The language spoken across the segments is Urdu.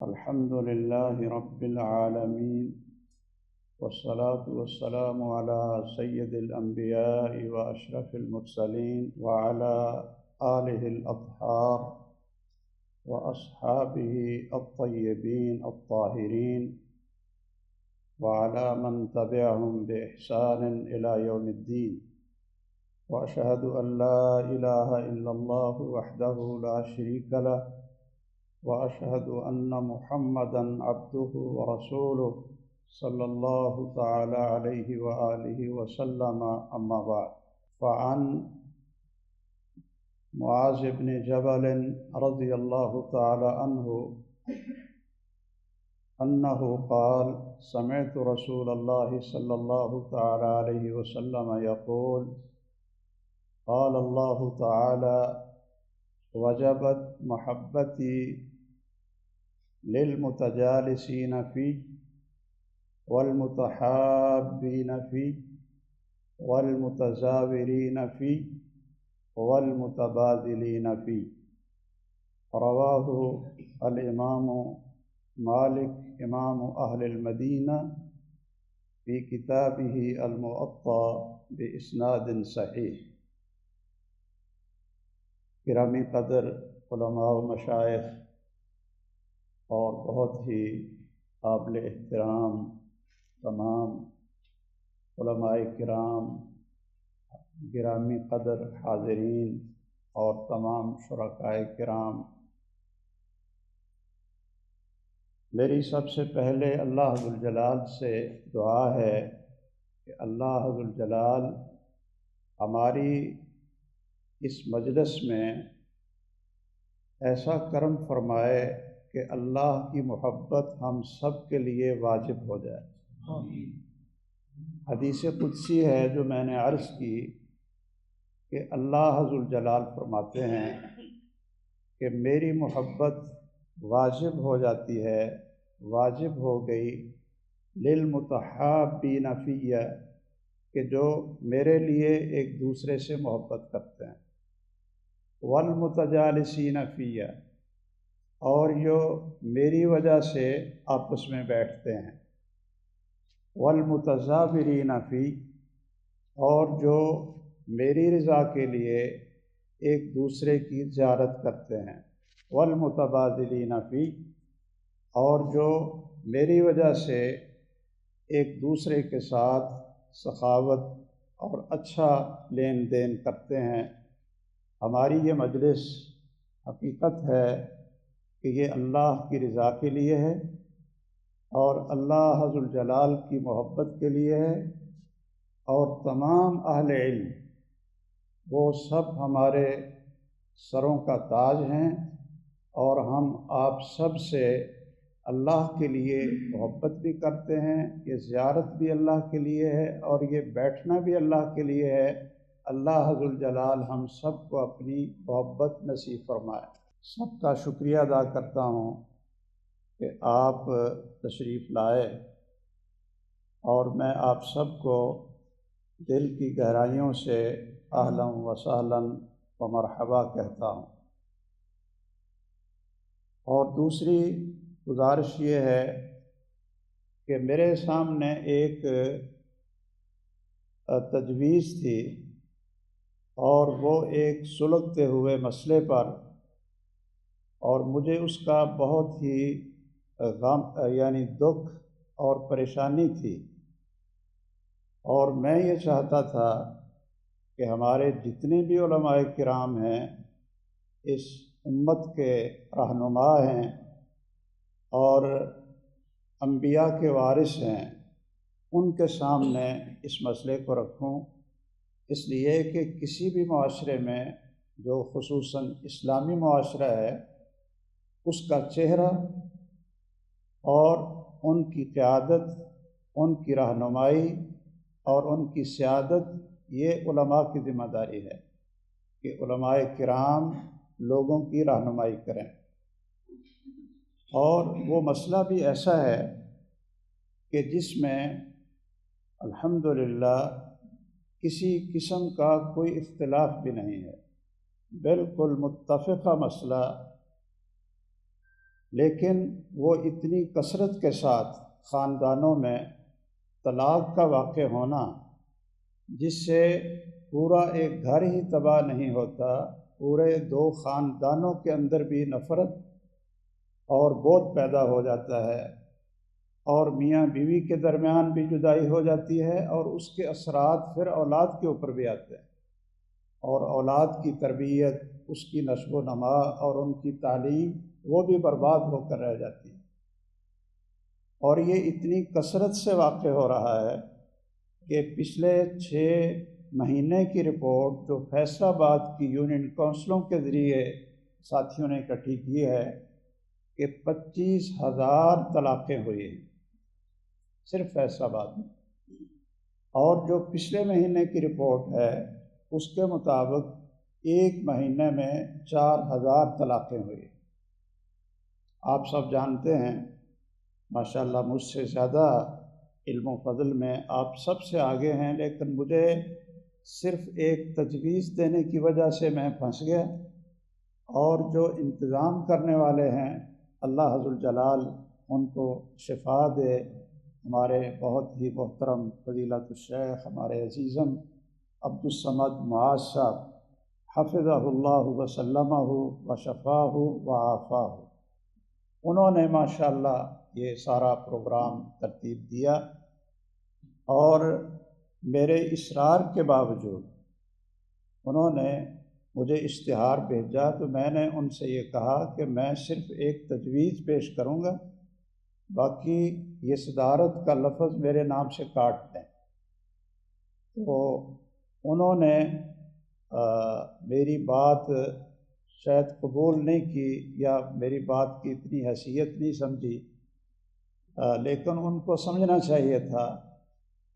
الحمد لله رب العالمين، والصلاة والسلام على سيد الأنبياء وأشرف المرسلين وعلى آله الأطهار وأصحابه الطيبين الطاهرين وعلى من تبعهم بإحسان إلى يوم الدين. وأشهد أن لا إله إلا الله وحده لا شريك له، وأشهد أن محمدًا عبده ورسوله صلى الله تعالى عليه وآله وسلم. أما بعد، فعن معاذ بن جبل رضي الله تعالى عنه أنه قال: سمعت رسول الله صلى الله تعالى عليه وسلم يقول: قال الله تعالى: وجبت محبتي للمتجالسين فيه والمتحابين فيه والمتزاورين فيه والمتبادلين فيه. رواه الإمام مالك إمام أهل المدينة في كتابه الموطأ بإسناد صحيح. گرامی قدر علماء و مشائخ اور بہت ہی قابل احترام تمام علماء کرام، گرامی قدر حاضرین اور تمام شرکائے کرام، میری سب سے پہلے اللہ ذوالجلال سے دعا ہے کہ اللہ ذوالجلال ہماری اس مجلس میں ایسا کرم فرمائے کہ اللہ کی محبت ہم سب کے لیے واجب ہو جائے۔ حدیث قدسی ہے جو میں نے عرض کی کہ اللہ ذوالجلال فرماتے ہیں کہ میری محبت واجب ہو جاتی ہے، واجب ہو گئی للمتحابین فیہ، کہ جو میرے لیے ایک دوسرے سے محبت کرتے ہیں، والمتجالسین فیہ، اور جو میری وجہ سے آپس میں بیٹھتے ہیں، والمتزاورین فیہ، اور جو میری رضا کے لیے ایک دوسرے کی زیارت کرتے ہیں، والمتبادلین فیہ، اور جو میری وجہ سے ایک دوسرے کے ساتھ سخاوت اور اچھا لین دین کرتے ہیں۔ ہماری یہ مجلس حقیقت ہے کہ یہ اللہ کی رضا کے لیے ہے اور اللہ ذوالجلال کی محبت کے لیے ہے، اور تمام اہل علم وہ سب ہمارے سروں کا تاج ہیں، اور ہم آپ سب سے اللہ کے لیے محبت بھی کرتے ہیں۔ یہ زیارت بھی اللہ کے لیے ہے اور یہ بیٹھنا بھی اللہ کے لیے ہے۔ اللہ ذوالجلال ہم سب کو اپنی محبت نصیب فرمائے۔ سب کا شکریہ ادا کرتا ہوں کہ آپ تشریف لائے، اور میں آپ سب کو دل کی گہرائیوں سے اہلا و سہلا و مرحبا کہتا ہوں۔ اور دوسری گزارش یہ ہے کہ میرے سامنے ایک تجویز تھی، اور وہ ایک سلگتے ہوئے مسئلے پر، اور مجھے اس کا بہت ہی غم یعنی دکھ اور پریشانی تھی، اور میں یہ چاہتا تھا کہ ہمارے جتنے بھی علماء کرام ہیں، اس امت کے رہنما ہیں اور انبیاء کے وارث ہیں، ان کے سامنے اس مسئلے کو رکھوں، اس لیے کہ کسی بھی معاشرے میں جو خصوصاً اسلامی معاشرہ ہے، اس کا چہرہ اور ان کی قیادت، ان کی رہنمائی اور ان کی سیادت، یہ علماء کی ذمہ داری ہے کہ علماء کرام لوگوں کی رہنمائی کریں۔ اور وہ مسئلہ بھی ایسا ہے کہ جس میں الحمدللہ کسی قسم کا کوئی اختلاف بھی نہیں ہے، بالکل متفقہ مسئلہ لیکن وہ اتنی کثرت کے ساتھ خاندانوں میں طلاق کا واقع ہونا، جس سے پورا ایک گھر ہی تباہ نہیں ہوتا، پورے دو خاندانوں کے اندر بھی نفرت اور بغض پیدا ہو جاتا ہے، اور میاں بیوی کے درمیان بھی جدائی ہو جاتی ہے، اور اس کے اثرات پھر اولاد کے اوپر بھی آتے ہیں، اور اولاد کی تربیت، اس کی نشو و نما اور ان کی تعلیم وہ بھی برباد ہو کر رہ جاتی ہے۔ اور یہ اتنی کثرت سے واقع ہو رہا ہے کہ پچھلے 6 مہینے کی رپورٹ جو فیصل آباد کی یونین کونسلوں کے ذریعے ساتھیوں نے اکٹھی کی ہے کہ 25,000 طلاقیں ہوئی ہیں صرف فیصل آباد میں، اور جو پچھلے مہینے کی رپورٹ ہے اس کے مطابق ایک مہینے میں 4,000 طلاقیں ہوئی۔ آپ سب جانتے ہیں، ماشاءاللہ مجھ سے زیادہ علم و فضل میں آپ سب سے آگے ہیں، لیکن مجھے صرف ایک تجویز دینے کی وجہ سے میں پھنس گیا، اور جو انتظام کرنے والے ہیں اللہ عز الجلال ان کو شفا دے، ہمارے بہت ہی محترم فضیلت الشیخ ہمارے عزیزم عبدالصمد معاذ صاحب حفظہ اللہ وسلمہ وشفاہ وعافاہ، انہوں نے ماشاءاللہ یہ سارا پروگرام ترتیب دیا، اور میرے اصرار کے باوجود انہوں نے مجھے اشتہار بھیجا، تو میں نے ان سے یہ کہا کہ میں صرف ایک تجویز پیش کروں گا، باقی یہ صدارت کا لفظ میرے نام سے کاٹ دیں۔ تو انہوں نے میری بات شاید قبول نہیں کی، یا میری بات کی اتنی حیثیت نہیں سمجھی، لیکن ان کو سمجھنا چاہیے تھا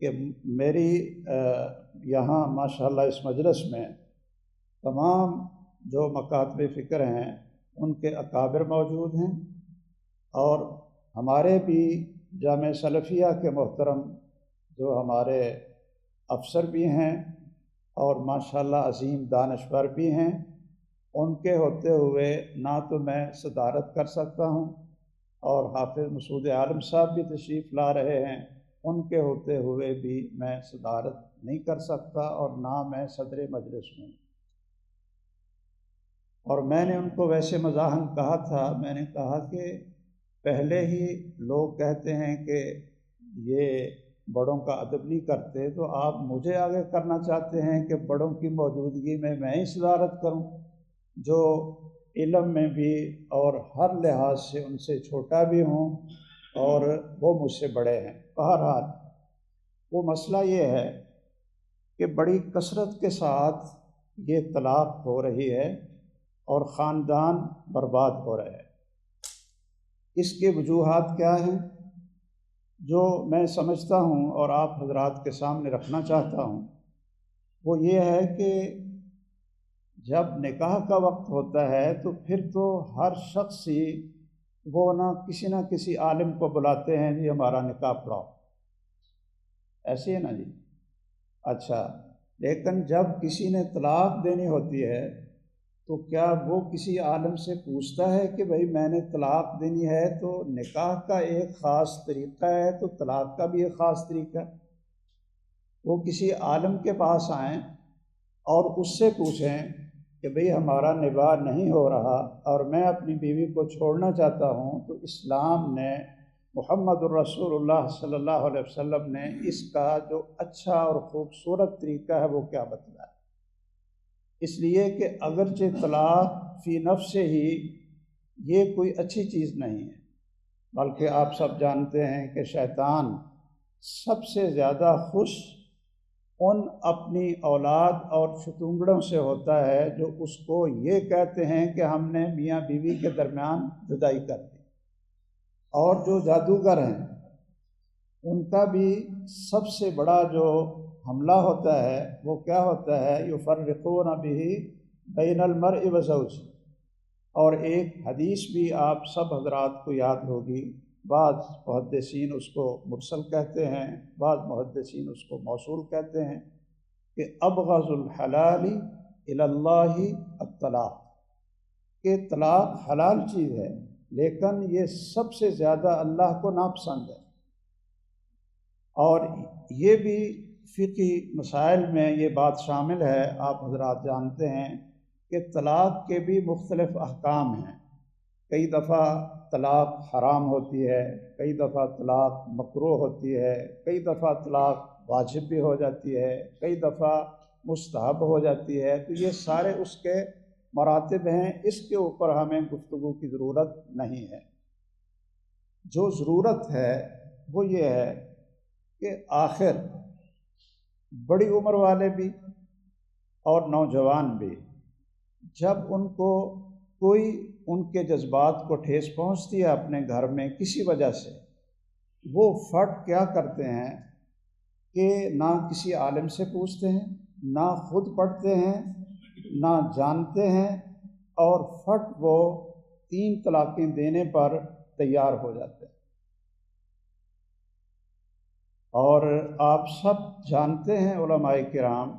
کہ میری یہاں ماشاءاللہ اس مجلس میں تمام جو مکاتب فکر ہیں ان کے اکابر موجود ہیں، اور ہمارے بھی جامعہ سلفیہ کے محترم جو ہمارے افسر بھی ہیں اور ماشاءاللہ عظیم دانشور بھی ہیں، ان کے ہوتے ہوئے نہ تو میں صدارت کر سکتا ہوں، اور حافظ مسعود عالم صاحب بھی تشریف لا رہے ہیں، ان کے ہوتے ہوئے بھی میں صدارت نہیں کر سکتا، اور نہ میں صدر مجلس ہوں۔ اور میں نے ان کو ویسے مزاحاً کہا تھا، میں نے کہا کہ پہلے ہی لوگ کہتے ہیں کہ یہ بڑوں کا ادب نہیں کرتے، تو آپ مجھے آگے کرنا چاہتے ہیں کہ بڑوں کی موجودگی میں ہی صدارت کروں، جو علم میں بھی اور ہر لحاظ سے ان سے چھوٹا بھی ہوں، اور وہ مجھ سے بڑے ہیں۔ بہرحال وہ مسئلہ یہ ہے کہ بڑی کثرت کے ساتھ یہ طلاق ہو رہی ہے، اور خاندان برباد ہو رہے ہیں۔ اس کے وجوہات کیا ہیں؟ جو میں سمجھتا ہوں اور آپ حضرات کے سامنے رکھنا چاہتا ہوں، وہ یہ ہے کہ جب نکاح کا وقت ہوتا ہے تو پھر تو ہر شخص ہی وہ نہ کسی عالم کو بلاتے ہیں، جی ہمارا نکاح پڑھاؤ، ایسے ہے نا جی؟ اچھا، لیکن جب کسی نے طلاق دینی ہوتی ہے تو کیا وہ کسی عالم سے پوچھتا ہے کہ بھئی میں نے طلاق دینی ہے تو نکاح کا ایک خاص طریقہ ہے، تو طلاق کا بھی ایک خاص طریقہ ہے؟ وہ کسی عالم کے پاس آئیں اور اس سے پوچھیں کہ بھئی ہمارا نکاح نہیں ہو رہا اور میں اپنی بیوی کو چھوڑنا چاہتا ہوں، تو اسلام نے، محمد الرسول اللہ صلی اللہ علیہ وسلم نے اس کا جو اچھا اور خوبصورت طریقہ ہے وہ کیا بتلایا؟ اس لیے کہ اگرچہ طلاق فی نفس ہی یہ کوئی اچھی چیز نہیں ہے، بلکہ آپ سب جانتے ہیں کہ شیطان سب سے زیادہ خوش ان اپنی اولاد اور ستونگڑوں سے ہوتا ہے جو اس کو یہ کہتے ہیں کہ ہم نے میاں بیوی کے درمیان جدائی کر دی۔ اور جو جادوگر ہیں ان کا بھی سب سے بڑا جو حملہ ہوتا ہے وہ کیا ہوتا ہے؟ یفرقون بہ بین المرء وزوجہ۔ اور ایک حدیث بھی آپ سب حضرات کو یاد ہوگی، بعض محدثین اس کو مرسل کہتے ہیں، بعض محدثین اس کو موصول کہتے ہیں، کہ ابغض الحلال الی اللہ الطلاق، کہ طلاق حلال چیز ہے لیکن یہ سب سے زیادہ اللہ کو ناپسند ہے۔ اور یہ بھی فقہی مسائل میں یہ بات شامل ہے، آپ حضرات جانتے ہیں کہ طلاق کے بھی مختلف احکام ہیں۔ کئی دفعہ طلاق حرام ہوتی ہے، کئی دفعہ طلاق مکروہ ہوتی ہے، کئی دفعہ طلاق واجب بھی ہو جاتی ہے، کئی دفعہ مستحب ہو جاتی ہے۔ تو یہ سارے اس کے مراتب ہیں، اس کے اوپر ہمیں گفتگو کی ضرورت نہیں ہے۔ جو ضرورت ہے وہ یہ ہے کہ آخر بڑی عمر والے بھی اور نوجوان بھی جب ان کو کوئی ان کے جذبات کو ٹھیس پہنچتی ہے اپنے گھر میں کسی وجہ سے، وہ فٹ کیا کرتے ہیں کہ نہ کسی عالم سے پوچھتے ہیں، نہ خود پڑھتے ہیں، نہ جانتے ہیں، اور فٹ وہ 3 طلاقیں دینے پر تیار ہو جاتے ہیں۔ اور آپ سب جانتے ہیں علماء کرام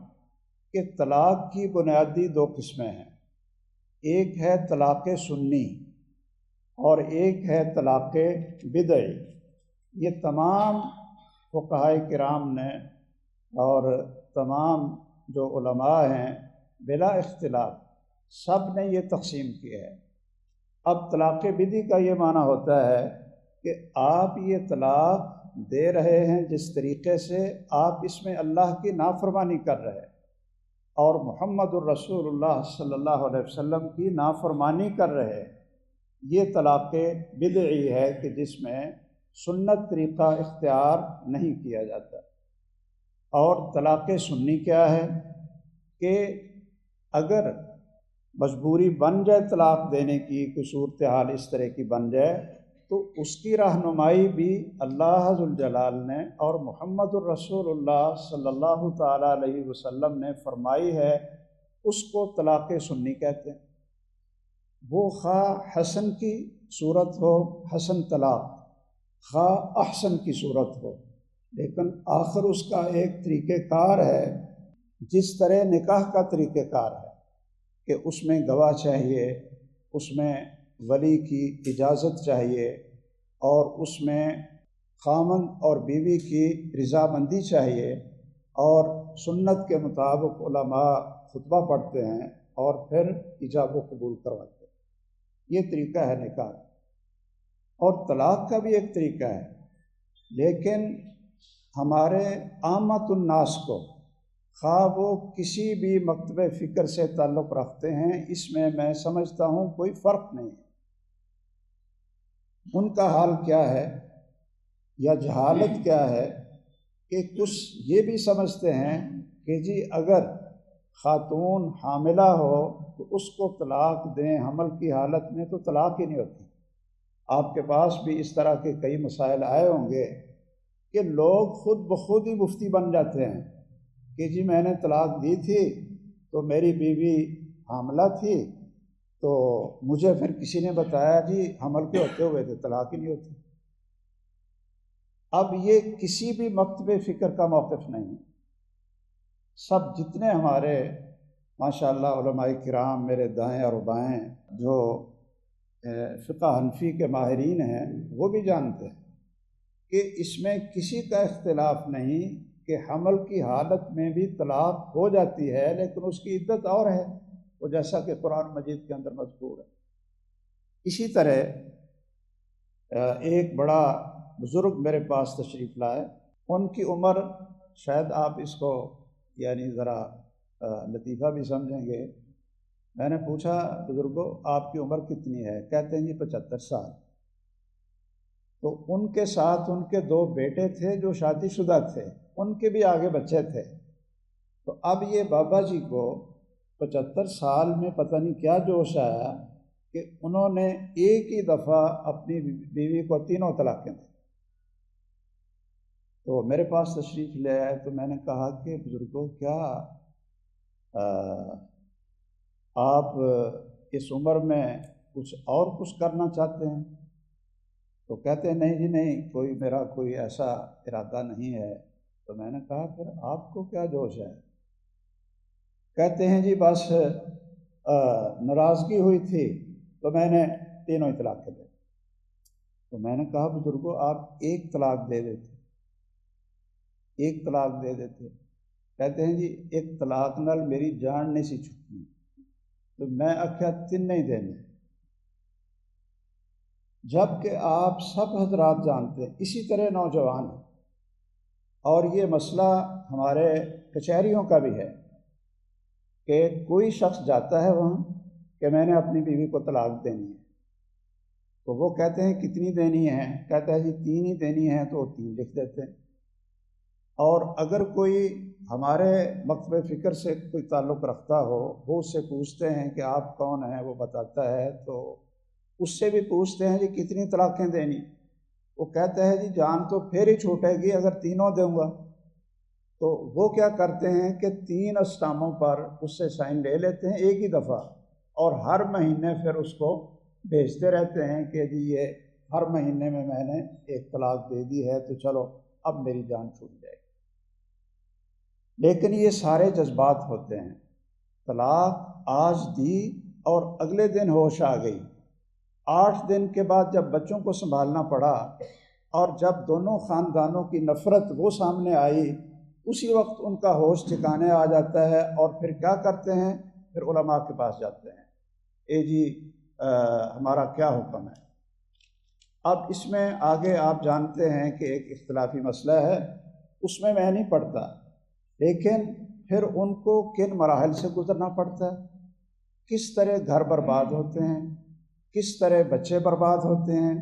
کہ طلاق کی بنیادی 2 قسمیں ہیں، ایک ہے طلاق سنی اور ایک ہے طلاق بدعی۔ یہ تمام فقہائے کرام نے اور تمام جو علماء ہیں بلا اختلاف سب نے یہ تقسیم کی ہے۔ اب طلاق بدعی کا یہ معنی ہوتا ہے کہ آپ یہ طلاق دے رہے ہیں جس طریقے سے آپ اس میں اللہ کی نافرمانی کر رہے ہیں اور محمد الرسول اللہ صلی اللہ علیہ وسلم کی نافرمانی کر رہے ہیں۔ یہ طلاق بدعی ہے کہ جس میں سنت طریقہ اختیار نہیں کیا جاتا۔ اور طلاق سنی کیا ہے کہ اگر مجبوری بن جائے طلاق دینے کی، کوئی صورتحال اس طرح کی بن جائے، تو اس کی رہنمائی بھی اللہ ذوالجلال نے اور محمد الرسول اللہ صلی اللہ تعالیٰ علیہ وسلم نے فرمائی ہے، اس کو طلاق سنی کہتے ہیں۔ وہ خواہ حسن کی صورت ہو، حسن طلاق، خواہ احسن کی صورت ہو، لیکن آخر اس کا ایک طریقہ کار ہے، جس طرح نکاح کا طریقہ کار ہے کہ اس میں گواہ چاہیے، اس میں ولی کی اجازت چاہیے، اور اس میں خامند اور بیوی کی رضامندی چاہیے، اور سنت کے مطابق علماء خطبہ پڑھتے ہیں اور پھر ایجاب و قبول کرواتے ہیں۔ یہ طریقہ ہے نکاح۔ اور طلاق کا بھی ایک طریقہ ہے، لیکن ہمارے عامت الناس کو، خواہ وہ کسی بھی مکتب فکر سے تعلق رکھتے ہیں، اس میں سمجھتا ہوں کوئی فرق نہیں ہے۔ ان کا حال کیا ہے یا جہالت کیا ہے کہ کچھ یہ بھی سمجھتے ہیں کہ جی اگر خاتون حاملہ ہو تو اس کو طلاق دیں حمل کی حالت میں، تو طلاق ہی نہیں ہوتی۔ آپ کے پاس بھی اس طرح کے کئی مسائل آئے ہوں گے کہ لوگ خود بخود ہی مفتی بن جاتے ہیں کہ جی میں نے طلاق دی تھی تو میری بیوی حاملہ تھی، تو مجھے پھر کسی نے بتایا جی حمل کے ہوتے ہوئے تھے، طلاق ہی نہیں ہوتی۔ اب یہ کسی بھی مکتب فکر کا موقف نہیں۔ سب جتنے ہمارے ماشاءاللہ علماء کرام میرے دائیں اور بائیں جو فقہ حنفی کے ماہرین ہیں، وہ بھی جانتے ہیں کہ اس میں کسی کا اختلاف نہیں کہ حمل کی حالت میں بھی طلاق ہو جاتی ہے، لیکن اس کی عدت اور ہے، وہ جیسا کہ قرآن مجید کے اندر مذکور ہے۔ اسی طرح ایک بڑا بزرگ میرے پاس تشریف لائے، ان کی عمر شاید آپ اس کو یعنی ذرا لطیفہ بھی سمجھیں گے۔ میں نے پوچھا بزرگوں آپ کی عمر کتنی ہے؟ کہتے ہیں جی 75 سال۔ تو ان کے ساتھ ان کے 2 بیٹے تھے جو شادی شدہ تھے، ان کے بھی آگے بچے تھے۔ تو اب یہ بابا جی کو 75 سال میں پتہ نہیں کیا جوش آیا کہ انہوں نے ایک ہی دفعہ اپنی بیوی کو 3 طلاقیں دیں۔ تو میرے پاس تشریف لے آئے تو میں نے کہا کہ بزرگوں کیا آپ اس عمر میں کچھ کرنا چاہتے ہیں؟ تو کہتے ہیں نہیں جی نہیں، میرا کوئی ایسا ارادہ نہیں ہے۔ تو میں نے کہا پھر آپ کو کیا جوش ہے؟ کہتے ہیں جی بس ناراضگی ہوئی تھی تو میں نے 3 طلاقیں دیں۔ تو میں نے کہا بزرگوں آپ ایک طلاق دے دیتے، ایک طلاق دے دیتے۔ کہتے ہیں جی ایک طلاق نال میری جان نہیں سی چھٹنی، تو میں آخیا تین نہیں دینے۔ جب کہ آپ سب حضرات جانتے ہیں، اسی طرح نوجوان ہیں، اور یہ مسئلہ ہمارے کچہریوں کا بھی ہے کہ کوئی شخص جاتا ہے وہاں کہ میں نے اپنی بیوی کو طلاق دینی ہے، تو وہ کہتے ہیں کتنی دینی ہے، کہتا ہے جی 3 ہی دینی ہے، تو وہ 3 لکھ دیتے ہیں۔ اور اگر کوئی ہمارے مکتب فکر سے کوئی تعلق رکھتا ہو، وہ اس سے پوچھتے ہیں کہ آپ کون ہیں، وہ بتاتا ہے، تو اس سے بھی پوچھتے ہیں جی کتنی طلاقیں دینی، وہ کہتا ہے جی جان تو پھر ہی چھوٹے گی اگر 3 دوں گا۔ تو وہ کیا کرتے ہیں کہ 3 اسٹاموں پر اس سے سائن لے لیتے ہیں ایک ہی دفعہ، اور ہر مہینے پھر اس کو بھیجتے رہتے ہیں کہ جی یہ ہر مہینے میں نے ایک طلاق دے دی ہے، تو چلو اب میری جان چھوٹ جائے گی۔ لیکن یہ سارے جذبات ہوتے ہیں۔ طلاق آج دی اور اگلے دن ہوش آ گئی، 8 دن کے بعد جب بچوں کو سنبھالنا پڑا اور جب دونوں خاندانوں کی نفرت وہ سامنے آئی، اسی وقت ان کا ہوش ٹھکانے آ جاتا ہے، اور پھر کیا کرتے ہیں، پھر علماء کے پاس جاتے ہیں، اے جی ہمارا کیا حکم ہے۔ اب اس میں آگے آپ جانتے ہیں کہ ایک اختلافی مسئلہ ہے، اس میں نہیں پڑھتا، لیکن پھر ان کو کن مراحل سے گزرنا پڑتا ہے، کس طرح گھر برباد ہوتے ہیں، کس طرح بچے برباد ہوتے ہیں،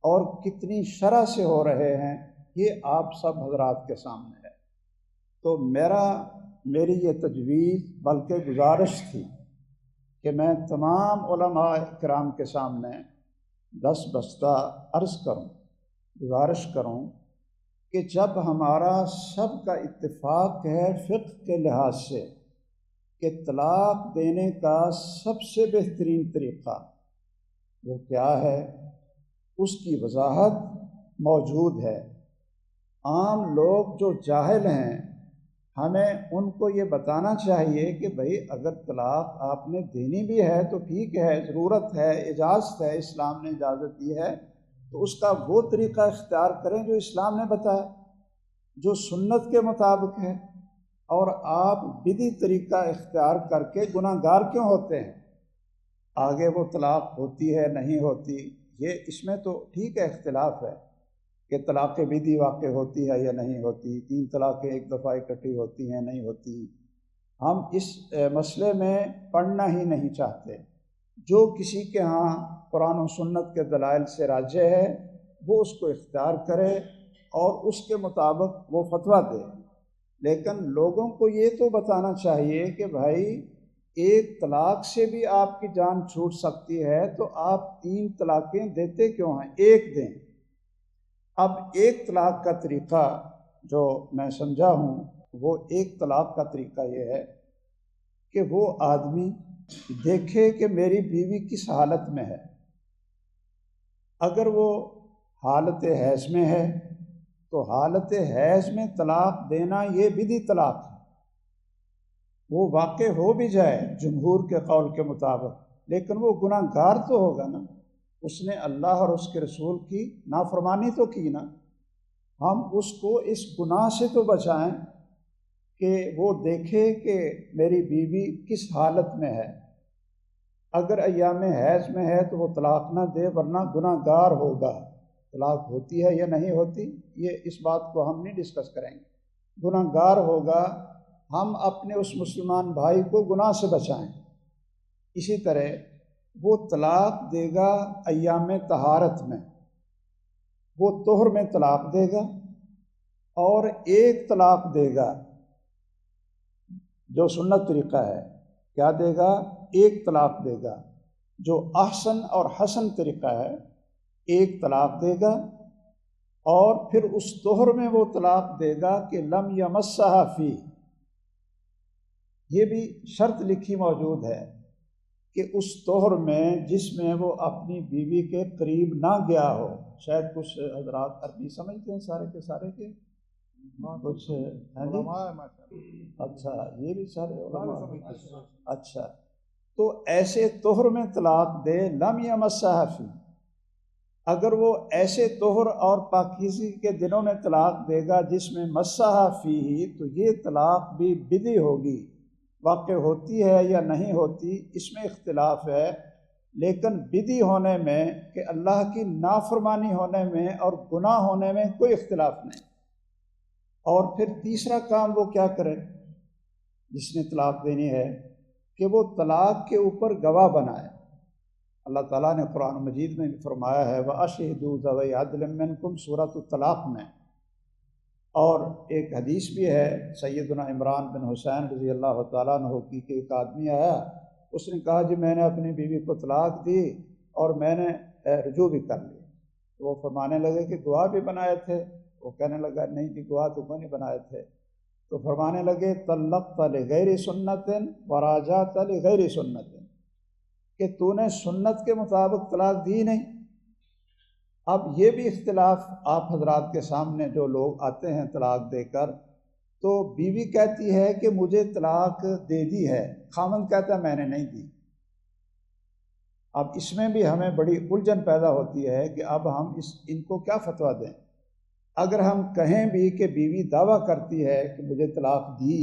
اور کتنی شرح سے ہو رہے ہیں، یہ آپ سب حضرات کے سامنے ہے۔ تو میری یہ تجویز بلکہ گزارش تھی کہ میں تمام علماء کرام کے سامنے دستبستہ عرض کروں، گزارش کروں کہ جب ہمارا سب کا اتفاق ہے فقہ کے لحاظ سے کہ طلاق دینے کا سب سے بہترین طریقہ وہ کیا ہے، اس کی وضاحت موجود ہے۔ عام لوگ جو جاہل ہیں، ہمیں ان کو یہ بتانا چاہیے کہ بھئی اگر طلاق آپ نے دینی بھی ہے تو ٹھیک ہے، ضرورت ہے، اجازت ہے، اسلام نے اجازت دی ہے، تو اس کا وہ طریقہ اختیار کریں جو اسلام نے بتایا، جو سنت کے مطابق ہے، اور آپ بدعی طریقہ اختیار کر کے گناہ گار کیوں ہوتے ہیں؟ آگے وہ طلاق ہوتی ہے نہیں ہوتی، یہ اس میں تو ٹھیک ہے اختلاف ہے کہ طلاق بدعی واقع ہوتی ہے یا نہیں ہوتی، 3 طلاقیں ایک دفعہ اکٹھی ہوتی ہیں نہیں ہوتی، ہم اس مسئلے میں پڑھنا ہی نہیں چاہتے۔ جو کسی کے ہاں قرآن و سنت کے دلائل سے راجح ہے وہ اس کو اختیار کرے اور اس کے مطابق وہ فتویٰ دے، لیکن لوگوں کو یہ تو بتانا چاہیے کہ بھائی ایک طلاق سے بھی آپ کی جان چھوٹ سکتی ہے، تو آپ 3 طلاقیں دیتے کیوں ہیں؟ ایک دیں۔ اب ایک طلاق کا طریقہ جو میں سمجھا ہوں، وہ ایک طلاق کا طریقہ یہ ہے کہ وہ آدمی دیکھے کہ میری بیوی کس حالت میں ہے۔ اگر وہ حالت حیض میں ہے تو حالت حیض میں طلاق دینا یہ بدعی طلاق ہے، وہ واقع ہو بھی جائے جمہور کے قول کے مطابق، لیکن وہ گناہ گار تو ہوگا نا، اس نے اللہ اور اس کے رسول کی نافرمانی تو کی نا۔ ہم اس کو اس گناہ سے تو بچائیں کہ وہ دیکھے کہ میری بیوی کس حالت میں ہے۔ اگر ایام حیض میں ہے تو وہ طلاق نہ دے، ورنہ گناہ گار ہوگا۔ طلاق ہوتی ہے یا نہیں ہوتی، یہ اس بات کو ہم نہیں ڈسکس کریں گے، گناہ گار ہوگا۔ ہم اپنے اس مسلمان بھائی کو گناہ سے بچائیں۔ اسی طرح وہ طلاق دے گا ایام طہارت میں، وہ طہر میں طلاق دے گا، اور ایک طلاق دے گا جو سنت طریقہ ہے، کیا دے گا؟ ایک طلاق دے گا، جو احسن اور حسن طریقہ ہے، ایک طلاق دے گا، اور پھر اس طہر میں وہ طلاق دے گا کہ لم یمسھا فی، یہ بھی شرط لکھی موجود ہے کہ اس طہر میں جس میں وہ اپنی بیوی کے قریب نہ گیا ہو۔ شاید کچھ حضرات عربی سمجھتے ہیں سارے کے سارے کے، کچھ ہیں جی؟ اچھا، یہ بھی سارے علماء، اچھا، تو ایسے طہر میں طلاق دے لم یمسھا فی، اگر وہ ایسے طہر اور پاکیزگی کے دنوں میں طلاق دے گا جس میں مسحا فیہ، تو یہ طلاق بھی بدعی ہوگی۔ واقع ہوتی ہے یا نہیں ہوتی اس میں اختلاف ہے، لیکن بدعی ہونے میں کہ اللہ کی نافرمانی ہونے میں اور گناہ ہونے میں کوئی اختلاف نہیں۔ اور پھر تیسرا کام وہ کیا کرے جس نے طلاق دینی ہے کہ وہ طلاق کے اوپر گواہ بنائے۔ اللہ تعالیٰ نے قرآن مجید میں بھی فرمایا ہے وَأَشْهِدُوا ذَوَيْ عَدْلٍ مِّنْكُمْ سورۃ الطلاق میں۔ اور ایک حدیث بھی ہے سیدنا عمران بن حسین رضی اللہ تعالیٰ عنہ کی کہ ایک آدمی آیا، اس نے کہا جی میں نے اپنی بیوی کو طلاق دی اور میں نے رجوع بھی کر لی۔ وہ فرمانے لگے کہ گواہ بھی بنائے تھے؟ وہ کہنے لگا نہیں جی گواہ تو کوئی نہیں بنائے تھے۔ تو فرمانے لگے طلقت لغیر سنت وراجعت لغیر سنت، کہ تو نے سنت کے مطابق طلاق دی نہیں۔ اب یہ بھی اختلاف آپ حضرات کے سامنے جو لوگ آتے ہیں طلاق دے کر، تو بیوی کہتی ہے کہ مجھے طلاق دے دی ہے، خاوند کہتا ہے میں نے نہیں دی۔ اب اس میں بھی ہمیں بڑی الجھن پیدا ہوتی ہے کہ اب ہم ان کو کیا فتویٰ دیں۔ اگر ہم کہیں بھی کہ بیوی دعویٰ کرتی ہے کہ مجھے طلاق دی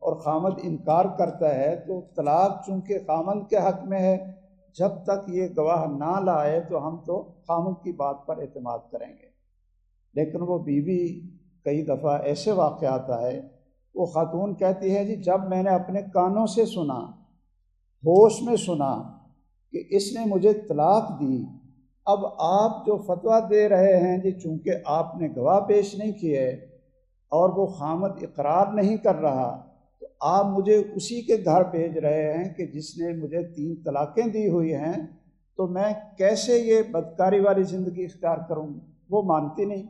اور خاوند انکار کرتا ہے، تو طلاق چونکہ خاوند کے حق میں ہے، جب تک یہ گواہ نہ لائے تو ہم تو خاوند کی بات پر اعتماد کریں گے۔ لیکن وہ بیوی کئی دفعہ ایسے واقعات آئے، وہ خاتون کہتی ہے جی جب میں نے اپنے کانوں سے سنا، ہوش میں سنا کہ اس نے مجھے طلاق دی، اب آپ جو فتویٰ دے رہے ہیں جی چونکہ آپ نے گواہ پیش نہیں کیے اور وہ خاوند اقرار نہیں کر رہا، تو آپ مجھے اسی کے گھر بھیج رہے ہیں کہ جس نے مجھے 3 طلاقیں دی ہوئی ہیں، تو میں کیسے یہ بدکاری والی زندگی اختیار کروں؟ وہ مانتی نہیں۔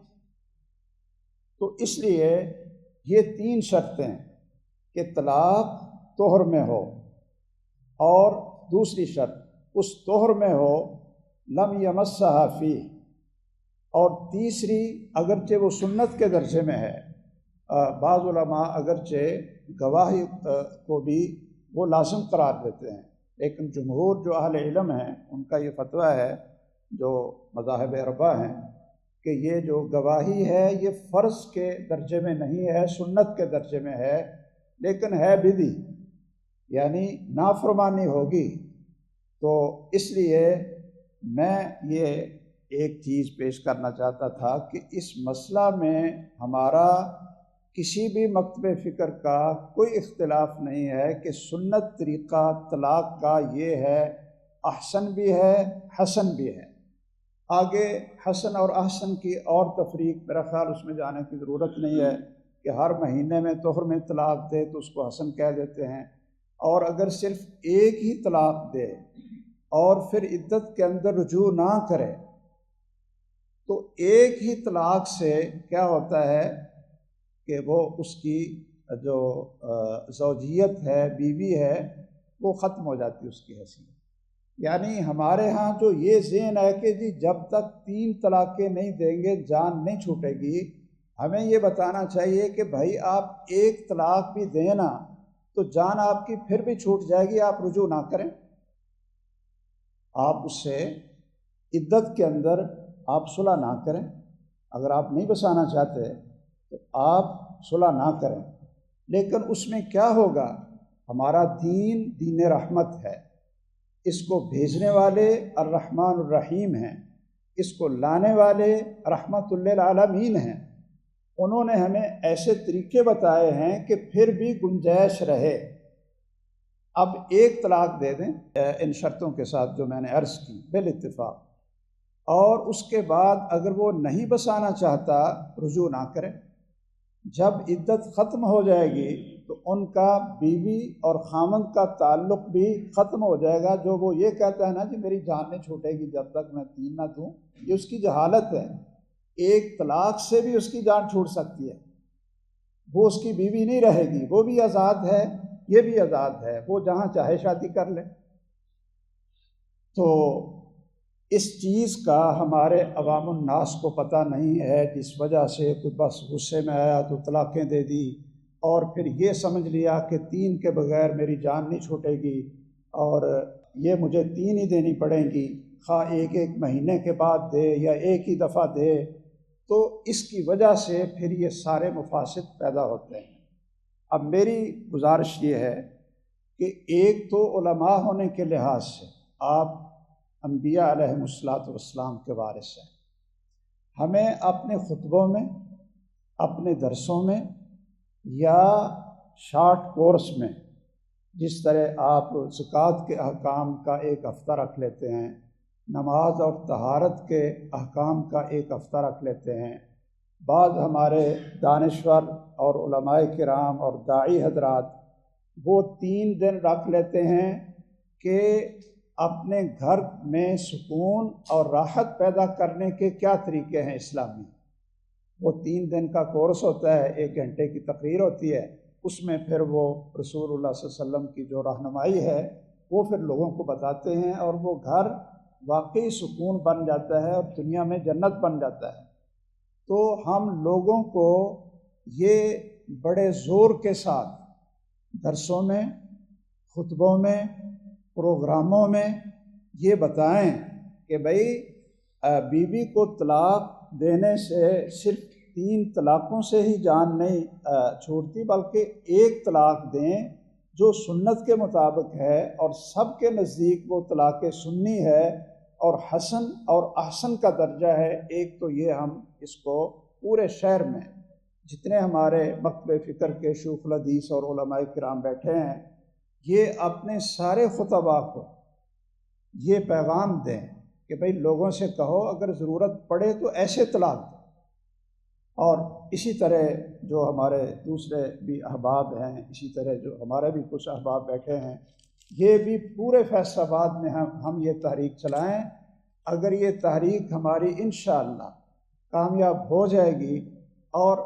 تو اس لیے یہ 3 شرطیں کہ طلاق طہر میں ہو، اور دوسری شرط اس طہر میں ہو لم یمسھا فیہ، اور تیسری اگرچہ وہ سنت کے درجے میں ہے، بعض علماء اگرچہ گواہی کو بھی وہ لازم قرار دیتے ہیں، لیکن جمہور جو اہل علم ہیں ان کا یہ فتویٰ ہے جو مذاہب اربعہ ہیں کہ یہ جو گواہی ہے یہ فرض کے درجے میں نہیں ہے، سنت کے درجے میں ہے، لیکن ہے بدعی، یعنی نافرمانی ہوگی۔ تو اس لیے میں یہ ایک چیز پیش کرنا چاہتا تھا کہ اس مسئلہ میں ہمارا کسی بھی مکتب فکر کا کوئی اختلاف نہیں ہے کہ سنت طریقہ طلاق کا یہ ہے، احسن بھی ہے حسن بھی ہے۔ آگے حسن اور احسن کی اور تفریق میرا خیال اس میں جانے کی ضرورت نہیں ہے کہ ہر مہینے میں طہر میں طلاق دے تو اس کو حسن کہہ دیتے ہیں، اور اگر صرف ایک ہی طلاق دے اور پھر عدت کے اندر رجوع نہ کرے، تو ایک ہی طلاق سے کیا ہوتا ہے کہ وہ اس کی جو زوجیت ہے، بیوی ہے، وہ ختم ہو جاتی ہے اس کی حیثیت۔ یعنی ہمارے ہاں جو یہ ذہن ہے کہ جی جب تک 3 طلاقیں نہیں دیں گے جان نہیں چھوٹے گی، ہمیں یہ بتانا چاہیے کہ بھائی آپ ایک طلاق بھی دیں نا تو جان آپ کی پھر بھی چھوٹ جائے گی، آپ رجوع نہ کریں، آپ اس سے عدت کے اندر آپ صلح نہ کریں۔ اگر آپ نہیں بسانا چاہتے تو آپ صلح نہ کریں، لیکن اس میں کیا ہوگا؟ ہمارا دین دین رحمت ہے، اس کو بھیجنے والے الرحمن الرحیم ہیں، اس کو لانے والے رحمت للعالمین ہیں۔ انہوں نے ہمیں ایسے طریقے بتائے ہیں کہ پھر بھی گنجائش رہے۔ اب ایک طلاق دے دیں ان شرطوں کے ساتھ جو میں نے عرض کی بالاتفاق، اور اس کے بعد اگر وہ نہیں بسانا چاہتا رجوع نہ کرے۔ جب عدت ختم ہو جائے گی تو ان کا بیوی اور خاوند کا تعلق بھی ختم ہو جائے گا۔ جو وہ یہ کہتا ہے نا جی میری جان نہیں چھوٹے گی جب تک میں 3 نہ دوں، یہ اس کی جہالت ہے۔ ایک طلاق سے بھی اس کی جان چھوٹ سکتی ہے، وہ اس کی بیوی نہیں رہے گی، وہ بھی آزاد ہے، یہ بھی آزاد ہے، وہ جہاں چاہے شادی کر لے۔ تو اس چیز کا ہمارے عوام الناس کو پتہ نہیں ہے، جس وجہ سے کوئی بس غصے میں آیا تو طلاقیں دے دی، اور پھر یہ سمجھ لیا کہ 3 کے بغیر میری جان نہیں چھوٹے گی اور یہ مجھے 3 ہی دینی پڑیں گی۔ خواہ ایک ایک مہینے کے بعد دے یا ایک ہی دفعہ دے، تو اس کی وجہ سے پھر یہ سارے مفاسد پیدا ہوتے ہیں۔ اب میری گزارش یہ ہے کہ ایک تو علماء ہونے کے لحاظ سے آپ انبیاء علیہم الصلوۃ والسلام کے وارث ہیں، ہمیں اپنے خطبوں میں، اپنے درسوں میں یا شارٹ کورس میں، جس طرح آپ زکوٰۃ کے احکام کا ایک ہفتہ رکھ لیتے ہیں، نماز اور طہارت کے احکام کا ایک ہفتہ رکھ لیتے ہیں، بعض ہمارے دانشور اور علماء کرام اور داعی حضرات وہ 3 دن رکھ لیتے ہیں کہ اپنے گھر میں سکون اور راحت پیدا کرنے کے کیا طریقے ہیں اسلامی۔ وہ 3 دن کا کورس ہوتا ہے، 1 گھنٹے کی تقریر ہوتی ہے، اس میں پھر وہ رسول اللہ صلی اللہ علیہ وسلم کی جو رہنمائی ہے وہ پھر لوگوں کو بتاتے ہیں، اور وہ گھر واقعی سکون بن جاتا ہے اور دنیا میں جنت بن جاتا ہے۔ تو ہم لوگوں کو یہ بڑے زور کے ساتھ درسوں میں، خطبوں میں، پروگراموں میں یہ بتائیں کہ بھئی بیوی کو طلاق دینے سے صرف 3 طلاقوں سے ہی جان نہیں چھوٹتی، بلکہ ایک طلاق دیں جو سنت کے مطابق ہے اور سب کے نزدیک وہ طلاق سنی ہے اور حسن اور احسن کا درجہ ہے ایک، تو یہ ہم اس کو پورے شہر میں جتنے ہمارے مکتب فکر کے شیوخ الحدیث اور علماء کرام بیٹھے ہیں، یہ اپنے سارے خطباء کو یہ پیغام دیں کہ بھئی لوگوں سے کہو اگر ضرورت پڑے تو ایسے طلاق دیں۔ اور اسی طرح جو ہمارے دوسرے بھی احباب ہیں، اسی طرح جو ہمارے بھی کچھ احباب بیٹھے ہیں، یہ بھی پورے فیصل آباد میں ہم یہ تحریک چلائیں۔ اگر یہ تحریک ہماری انشاءاللہ کامیاب ہو جائے گی اور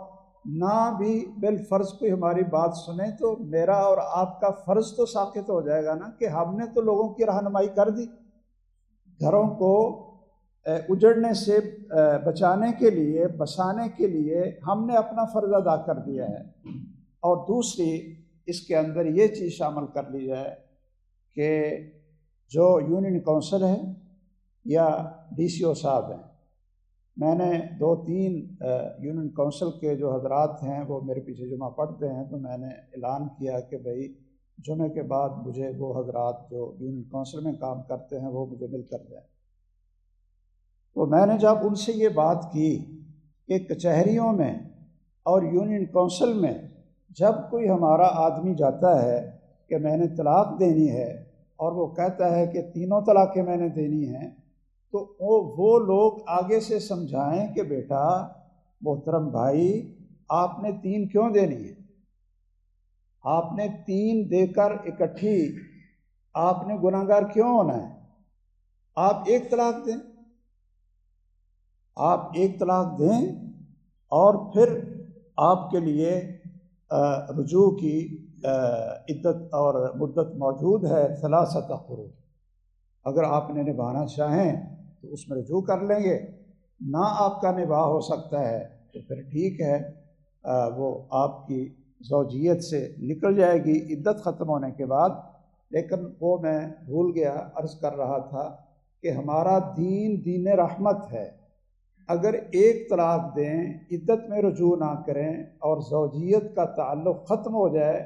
نہ بھی بالفرض کوئی ہماری بات سنیں، تو میرا اور آپ کا فرض تو ساقط ہو جائے گا نا کہ ہم نے تو لوگوں کی رہنمائی کر دی، گھروں کو اجڑنے سے بچانے کے لیے، بسانے کے لیے ہم نے اپنا فرض ادا کر دیا ہے۔ اور دوسری اس کے اندر یہ چیز شامل کر لی جائے کہ جو یونین کونسل ہے یا ڈی سی او صاحب ہیں، میں نے 2-3 یونین کونسل کے جو حضرات ہیں وہ میرے پیچھے جمعہ پڑھتے ہیں، تو میں نے اعلان کیا کہ بھئی جمعے کے بعد مجھے وہ حضرات جو یونین کونسل میں کام کرتے ہیں وہ مجھے مل کر دیں۔ تو میں نے جب ان سے یہ بات کی کہ کچہریوں میں اور یونین کونسل میں جب کوئی ہمارا آدمی جاتا ہے کہ میں نے طلاق دینی ہے اور وہ کہتا ہے کہ 3 طلاقیں میں نے دینی ہیں، تو وہ لوگ آگے سے سمجھائیں کہ بیٹا محترم بھائی آپ نے 3 کیوں دینی ہے؟ آپ نے 3 دے کر اکٹھی آپ نے گناہگار کیوں ہونا ہے؟ آپ 1 طلاق دیں، آپ 1 طلاق دیں اور پھر آپ کے لیے رجوع کی عدت اور مدت موجود ہے 3 قروء۔ اگر آپ نے نبھانا چاہیں تو اس میں رجوع کر لیں گے، نہ آپ کا نباہ ہو سکتا ہے تو پھر ٹھیک ہے، وہ آپ کی زوجیت سے نکل جائے گی عدت ختم ہونے کے بعد۔ لیکن وہ میں بھول گیا، عرض کر رہا تھا کہ ہمارا دین رحمت ہے۔ اگر 1 طلاق دیں، عدت میں رجوع نہ کریں اور زوجیت کا تعلق ختم ہو جائے،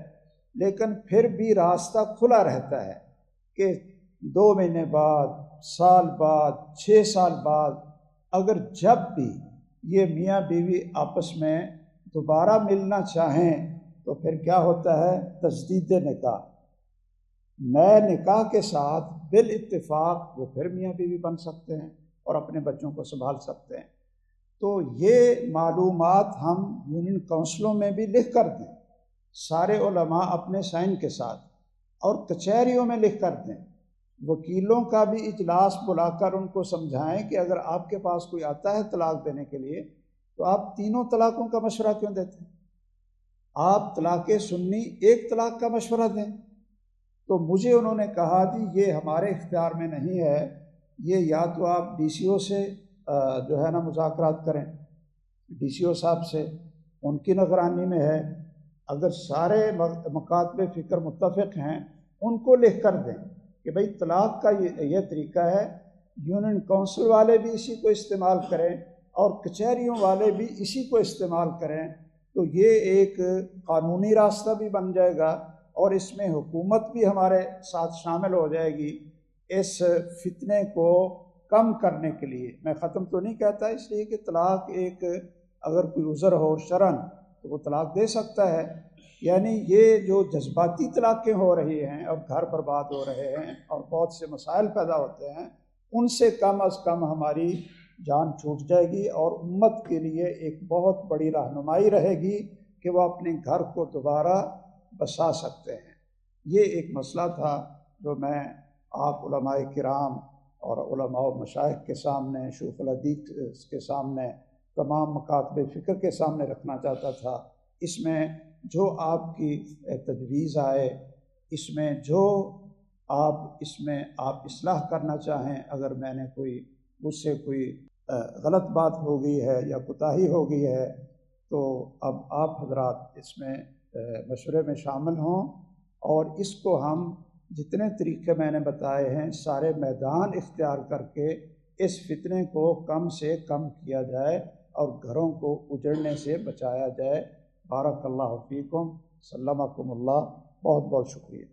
لیکن پھر بھی راستہ کھلا رہتا ہے کہ 2 مہینے بعد، سال بعد، 6 سال بعد اگر جب بھی یہ میاں بیوی آپس میں دوبارہ ملنا چاہیں تو پھر کیا ہوتا ہے؟ تجدید نکاح، نئے نکاح کے ساتھ بالاتفاق وہ پھر میاں بیوی بن سکتے ہیں اور اپنے بچوں کو سنبھال سکتے ہیں۔ تو یہ معلومات ہم یونین کونسلوں میں بھی لکھ کر دیں، سارے علماء اپنے سائن کے ساتھ، اور کچہریوں میں لکھ کر دیں، وکیلوں کا بھی اجلاس بلا کر ان کو سمجھائیں کہ اگر آپ کے پاس کوئی آتا ہے طلاق دینے کے لیے تو آپ 3 طلاقوں کا مشورہ کیوں دیتے ہیں؟ آپ طلاق سنی 1 طلاق کا مشورہ دیں۔ تو مجھے انہوں نے کہا جی یہ ہمارے اختیار میں نہیں ہے، یہ یا تو آپ ڈی سی او سے جو ہے نا مذاکرات کریں، ڈی سی او صاحب سے، ان کی نگرانی میں ہے، اگر سارے مکاتب فکر متفق ہیں ان کو لکھ کر دیں کہ بھئی طلاق کا یہ طریقہ ہے، یونین کونسل والے بھی اسی کو استعمال کریں اور کچہریوں والے بھی اسی کو استعمال کریں تو یہ ایک قانونی راستہ بھی بن جائے گا اور اس میں حکومت بھی ہمارے ساتھ شامل ہو جائے گی اس فتنے کو کم کرنے کے لیے۔ میں ختم تو نہیں کہتا اس لیے کہ طلاق ایک اگر کوئی عذر ہو شرعاً تو وہ طلاق دے سکتا ہے، یعنی یہ جو جذباتی طلاقیں ہو رہی ہیں اور گھر برباد ہو رہے ہیں اور بہت سے مسائل پیدا ہوتے ہیں، ان سے کم از کم ہماری جان چھوٹ جائے گی اور امت کے لیے ایک بہت بڑی رہنمائی رہے گی کہ وہ اپنے گھر کو دوبارہ بسا سکتے ہیں۔ یہ ایک مسئلہ تھا جو میں آپ علماء کرام اور علماء و مشائخ کے سامنے، شیوخ الحدیث کے سامنے، تمام مکاتب فکر کے سامنے رکھنا چاہتا تھا۔ اس میں جو آپ کی تجویز آئے، اس میں جو آپ اصلاح کرنا چاہیں، اگر میں نے مجھ سے کوئی غلط بات ہو گئی ہے یا کوتاہی ہو گئی ہے تو اب آپ حضرات اس میں مشورے میں شامل ہوں اور اس کو ہم جتنے طریقے میں نے بتائے ہیں سارے میدان اختیار کر کے اس فتنے کو کم سے کم کیا جائے اور گھروں کو اجڑنے سے بچایا جائے۔ بارک اللہ فیکم، سلمکم اللہ، بہت بہت شکریہ۔